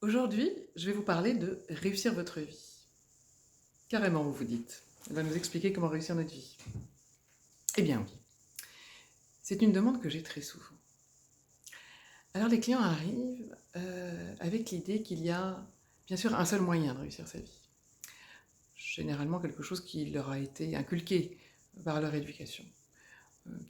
Aujourd'hui, je vais vous parler de réussir votre vie. Carrément, vous vous dites. Elle va nous expliquer comment réussir notre vie. Eh bien oui, c'est une demande que j'ai très souvent. Alors les clients arrivent avec l'idée qu'il y a bien sûr un seul moyen de réussir sa vie. Généralement quelque chose qui leur a été inculqué par leur éducation,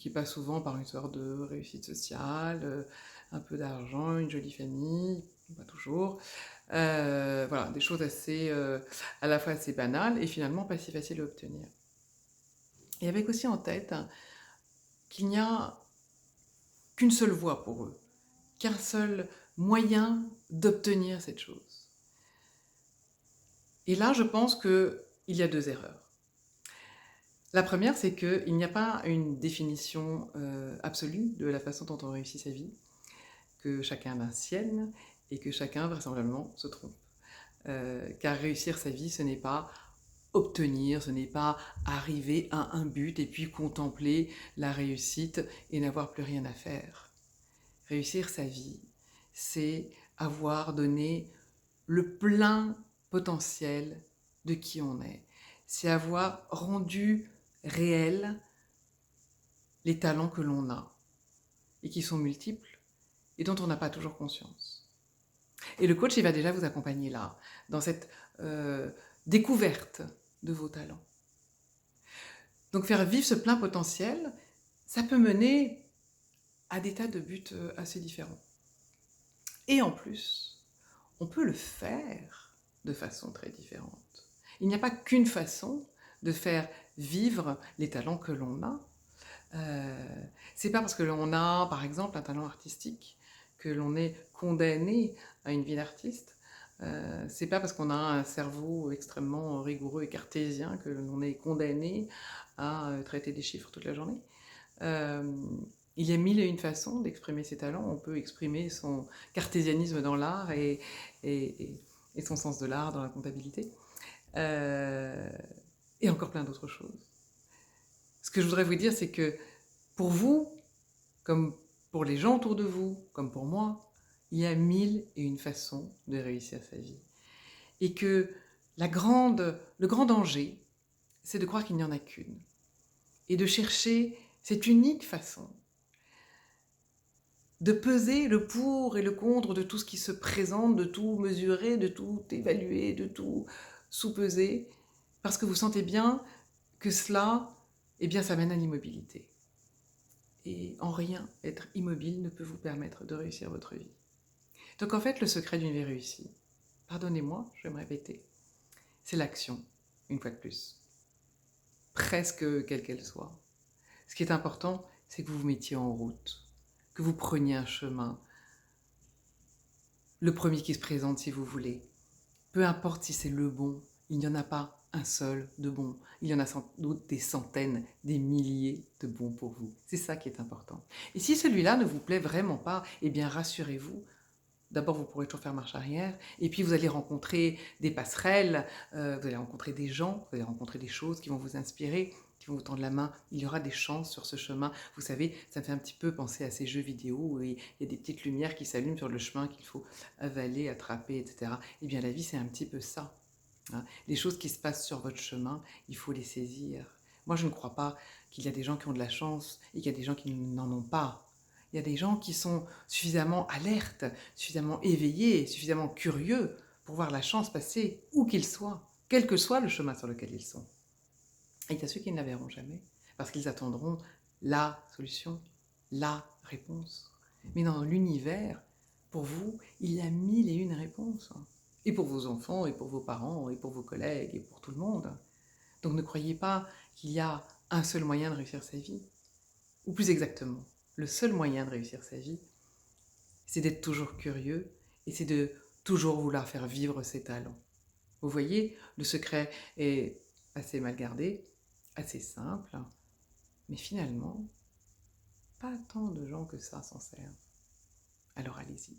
qui passe souvent par une sorte de réussite sociale, un peu d'argent, une jolie famille, pas toujours. Voilà, des choses assez, à la fois assez banales et finalement pas si faciles à obtenir. Et avec aussi en tête qu'il n'y a qu'une seule voie pour eux, qu'un seul moyen d'obtenir cette chose. Et là, je pense qu'il y a deux erreurs. La première, c'est qu'il n'y a pas une définition absolue de la façon dont on réussit sa vie, que chacun a la sienne et que chacun vraisemblablement se trompe. Car réussir sa vie, ce n'est pas obtenir, ce n'est pas arriver à un but et puis contempler la réussite et n'avoir plus rien à faire. Réussir sa vie, c'est avoir donné le plein potentiel de qui on est. C'est avoir rendu réel les talents que l'on a et qui sont multiples et dont on n'a pas toujours conscience. Et le coach, il va déjà vous accompagner là, dans cette découverte de vos talents. Donc faire vivre ce plein potentiel, ça peut mener à des tas de buts assez différents. Et en plus, on peut le faire de façon très différente. Il n'y a pas qu'une façon de faire vivre les talents que l'on a. C'est pas parce que l'on a, par exemple, un talent artistique que l'on est condamné à une vie d'artiste. C'est pas parce qu'on a un cerveau extrêmement rigoureux et cartésien que l'on est condamné à traiter des chiffres toute la journée. Il y a mille et une façons d'exprimer ses talents. On peut exprimer son cartésianisme dans l'art et son sens de l'art dans la comptabilité. Et encore plein d'autres choses. Ce que je voudrais vous dire, c'est que pour vous, comme pour les gens autour de vous, comme pour moi, il y a mille et une façons de réussir sa vie. Et que le grand danger, c'est de croire qu'il n'y en a qu'une. Et de chercher cette unique façon de peser le pour et le contre de tout ce qui se présente, de tout mesurer, de tout évaluer, de tout sous-peser, parce que vous sentez bien que cela, eh bien, ça mène à l'immobilité. Et en rien, être immobile ne peut vous permettre de réussir votre vie. Donc en fait, le secret d'une vie réussie, pardonnez-moi, je vais me répéter, c'est l'action, une fois de plus. Presque quelle qu'elle soit. Ce qui est important, c'est que vous vous mettiez en route, que vous preniez un chemin, le premier qui se présente si vous voulez. Peu importe si c'est le bon, il n'y en a pas un seul de bon. Il y en a sans doute des centaines, des milliers de bons pour vous. C'est ça qui est important. Et si celui-là ne vous plaît vraiment pas, eh bien rassurez-vous. D'abord, vous pourrez toujours faire marche arrière, et puis vous allez rencontrer des passerelles, vous allez rencontrer des gens, vous allez rencontrer des choses qui vont vous inspirer, qui vont vous tendre la main. Il y aura des chances sur ce chemin. Vous savez, ça me fait un petit peu penser à ces jeux vidéo où il y a des petites lumières qui s'allument sur le chemin qu'il faut avaler, attraper, etc. Eh bien, la vie, c'est un petit peu ça. Hein. Les choses qui se passent sur votre chemin, il faut les saisir. Moi, je ne crois pas qu'il y a des gens qui ont de la chance et qu'il y a des gens qui n'en ont pas. Il y a des gens qui sont suffisamment alertes, suffisamment éveillés, suffisamment curieux pour voir la chance passer où qu'ils soient, quel que soit le chemin sur lequel ils sont. Et il y a ceux qui ne la verront jamais, parce qu'ils attendront la solution, la réponse. Mais dans l'univers, pour vous, il y a mille et une réponses. Et pour vos enfants, et pour vos parents, et pour vos collègues, et pour tout le monde. Donc ne croyez pas qu'il y a un seul moyen de réussir sa vie. Ou plus exactement, le seul moyen de réussir sa vie, c'est d'être toujours curieux et c'est de toujours vouloir faire vivre ses talents. Vous voyez, le secret est assez mal gardé, assez simple, mais finalement, pas tant de gens que ça s'en servent. Alors allez-y.